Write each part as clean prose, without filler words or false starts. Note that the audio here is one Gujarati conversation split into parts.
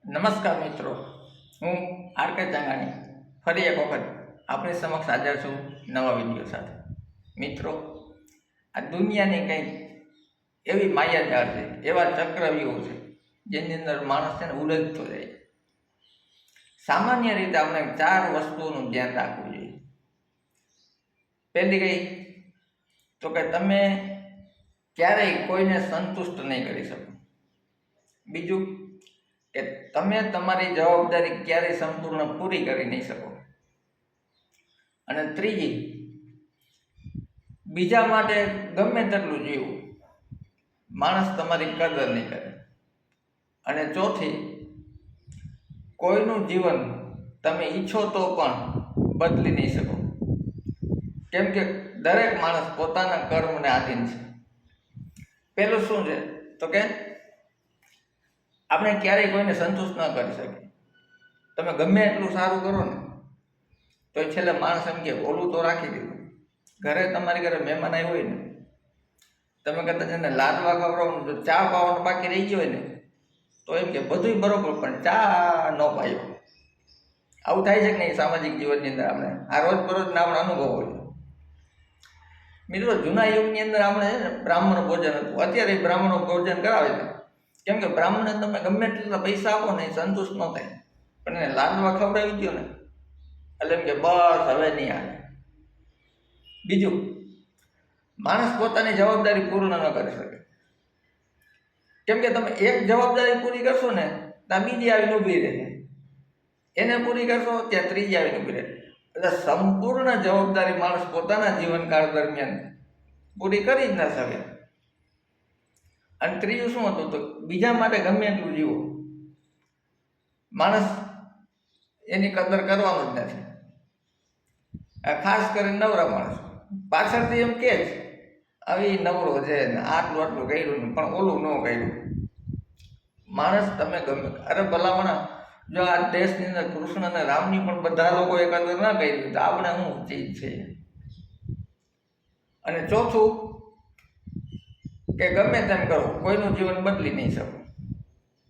નમસ્કાર મિત્રો, હું આર.કે. ચાંગાણી ફરી એક વખત આપણી સમક્ષ હાજર છું નવા વિડીયો સાથે. મિત્રો, આ દુનિયાની કંઈક એવી માયાજાળ છે, એવા ચક્રવ્યૂહ છે જેની અંદર માણસ છે ને ઉલઝતો જાય. સામાન્ય રીતે આપણે 4 વસ્તુઓનું ધ્યાન રાખવું જોઈએ. પહેલી કઈ તો કે તમે ક્યારેય કોઈને સંતુષ્ટ નહીં કરી શકો. બીજું કે તમે તમારી જવાબદારી ક્યારેય સંપૂર્ણ પૂરી કરી નહીં શકો. અને ત્રીજી, બીજા માટે ગમે તેટલું જીવવું, માણસ તમારી કદર નહીં કરે. અને ચોથી, કોઈનું જીવન તમે ઈચ્છો તો પણ બદલી નહીં શકો, કેમ કે દરેક માણસ પોતાના કર્મને આધીન છે. પેલું શું છે તો કે આપણે ક્યારેય કોઈને સંતુષ્ટ ન કરી શકીએ. તમે ગમે એટલું સારું કરો ને તો છેલ્લે માણસ એમ કે ઓલું તો રાખી દીધું. ઘરે તમારી ઘરે મહેમાન આવ્યો હોય ને, તમે કદાચ એને લાડવા ખવડાવો, જો ચા પાવાનો બાકી રહી ગયો હોય ને તો એમ કે બધુંય બરોબર પણ ચા ન પાયો. આવું થાય છે કે નહીં સામાજિક જીવનની અંદર? આપણે આ રોજબરોજના આપણે અનુભવ હોય. મિત્રો, જૂના યુગની અંદર આપણે બ્રાહ્મણ ભોજન હતું. અત્યારે બ્રાહ્મણો ભોજન કરાવે છે, કેમ કે બ્રાહ્મણને તમે ગમે એટલા પૈસા આપો ને એ સંતુષ્ટ ન થાય. પણ એને લાડવા ખવડાવી દો ને એટલે એમ કે બસ હવે નહીં આવે. બીજું, માણસ પોતાની જવાબદારી પૂર્ણ ન કરી શકે, કેમ કે તમે એક જવાબદારી પૂરી કરશો ને ત્યાં બીજી આવીને ઊભી રહે, એને પૂરી કરશો ત્યાં ત્રીજી આવીને ઊભી રહે. એટલે સંપૂર્ણ જવાબદારી માણસ પોતાના જીવનકાળ દરમિયાન પૂરી કરી જ ન શકે. અને ત્રીજું શું હતું તો બીજા માટે ગમે એટલું જીવો, માણસ એની કદર કરવાનું જ નથી. ખાસ કરીને નવરા માણસ પાછળથી એમ કે જ આવી નવરો છે ને આટલું આટલું કર્યું ને પણ ઓલું ન કર્યું. માણસ તમે ગમે, અરે ભલામણા, જો આ દેશની અંદર કૃષ્ણ અને રામની પણ બધા લોકોએ કદર ના કરી તો આપણે શું ચીજ છે. અને ચોથું કે ગમે તેમ કરો, કોઈનું જીવન બદલી નહીં શકો,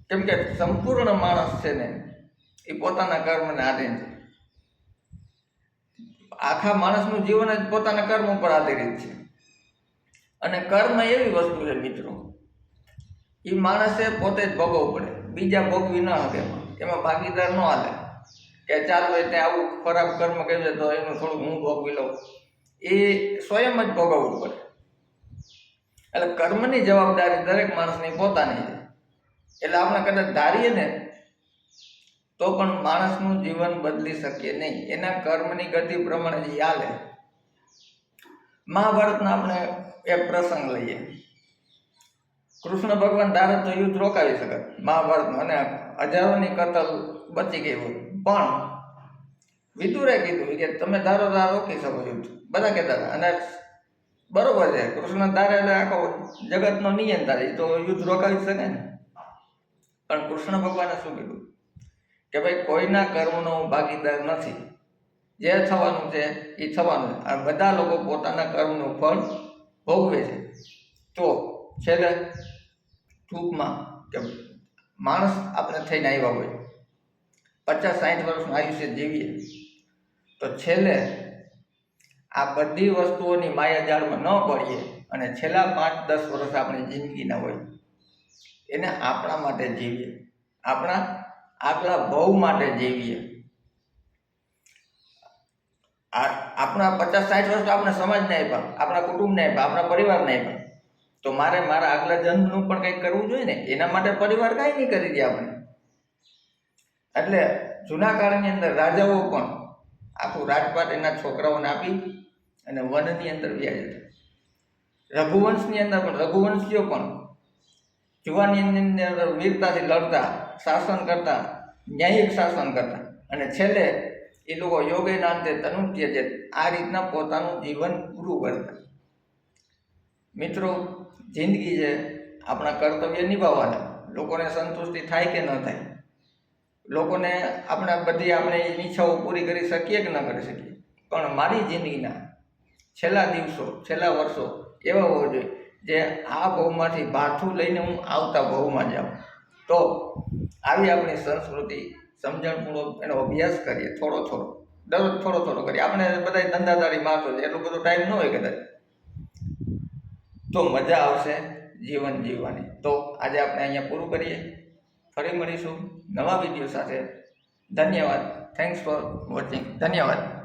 કેમ કે સંપૂર્ણ માણસ છે ને એ પોતાના કર્મને આધીન છે. આખા માણસનું જીવન જ પોતાના કર્મ ઉપર આધારિત છે. અને કર્મ એવી વસ્તુ છે મિત્રો, એ માણસે પોતે જ ભોગવવું પડે, બીજા ભોગવી ન શકે. એમાં ભાગીદાર ન હાલે કે ચાલો એટલે આવું ખરાબ કર્મ કર્યું છે તો એનું થોડું હું ભોગવી લઉં. એ સ્વયં જ ભોગવવું પડે. એટલે કર્મની જવાબદારી દરેક માણસની પોતાની છે. એટલે આપણે કદાચ ધારીએ ને તો પણ માણસનું જીવન બદલી શકીએ નહીં, એના કર્મની ગતિ પ્રમાણે જે હાલે. મહાભારતના આપણે એક પ્રસંગ લઈએ. કૃષ્ણ ભગવાન ધારે તો યુદ્ધ રોકાવી શકે મહાભારતમાં, અને હજારોની કતલ બચી ગઈ હોય, પણ વિદુરે કીધું કે તમે ધારો રોકી શકો યુદ્ધ. બધા કહેતા હતા અને બરોબર છે, કૃષ્ણ ધારે એટલે આખો જગતનો નિયમ ધારે તો યુદ્ધ રોકાવી શકે ને. પણ કૃષ્ણ ભગવાને શું કીધું કે ભાઈ કોઈના કર્મનો ભાગીદાર નથી, જે થવાનું છે એ થવાનું. આ બધા લોકો પોતાના કર્મનું ફળ ભોગવે છે. તો છેલ્લે ટૂંકમાં કે માણસ આપણે થઈને આવ્યા હોય, 50-60 વર્ષનું આયુષ્ય જીવીએ તો છેલ્લે આ બધી વસ્તુઓની માયાજાળમાં ન પડીએ અને છેલ્લા 5-10 વર્ષ આપણી જિંદગીના હોય એને આપણા માટે જીવીએ, આપણા આગલા ભવ માટે જીવીએ. આપણા 50-60 વર્ષ તો આપણે સમાજને આપ્યા, આપણા કુટુંબને આપ્યા, આપણા પરિવારને આપ્યા. તો મારે મારા આગલા જન્મનું પણ કંઈક કરવું જોઈએ ને. એના માટે પરિવાર કાંઈ નહીં કરી દે આપણે. એટલે જૂના કાળની અંદર રાજાઓ પણ આખું રાજપાટ એના છોકરાઓને આપી અને વનની અંદર વ્યા જતા. રઘુવંશની અંદર પણ રઘુવંશીઓ પણ જુવાનીની અંદર વીરતાથી લડતા, શાસન કરતા, ન્યાયિક શાસન કરતા, અને છેલ્લે એ લોકો યોગેના અંતે તનુત્ય છે આ રીતના પોતાનું જીવન પૂરું કરતા. મિત્રો, જિંદગી છે, આપણા કર્તવ્ય નિભાવવાના. લોકોને સંતુષ્ટિ થાય કે ન થાય, લોકોને આપણે ઈચ્છાઓ પૂરી કરી શકીએ કે ન કરી શકીએ, પણ મારી જિંદગીના છેલ્લા દિવસો, છેલ્લા વર્ષો એવા હોવા જોઈએ જે આ ભવમાંથી ભાથું લઈને હું આવતા ભવમાં જાઉં. તો આવી આપણી સંસ્કૃતિ સમજણપૂર્વક એનો અભ્યાસ કરીએ, દરરોજ થોડો થોડો કરીએ. આપણે બધા ધંધાદારી માણસો છે, એટલો બધો ટાઈમ ન હોય કદાચ, તો મજા આવશે જીવન જીવવાની. તો આજે આપણે અહીંયા પૂરું કરીએ, ફરી મળીશું નવા વિડીયો સાથે. ધન્યવાદ. Thanks for watching. ધન્યવાદ.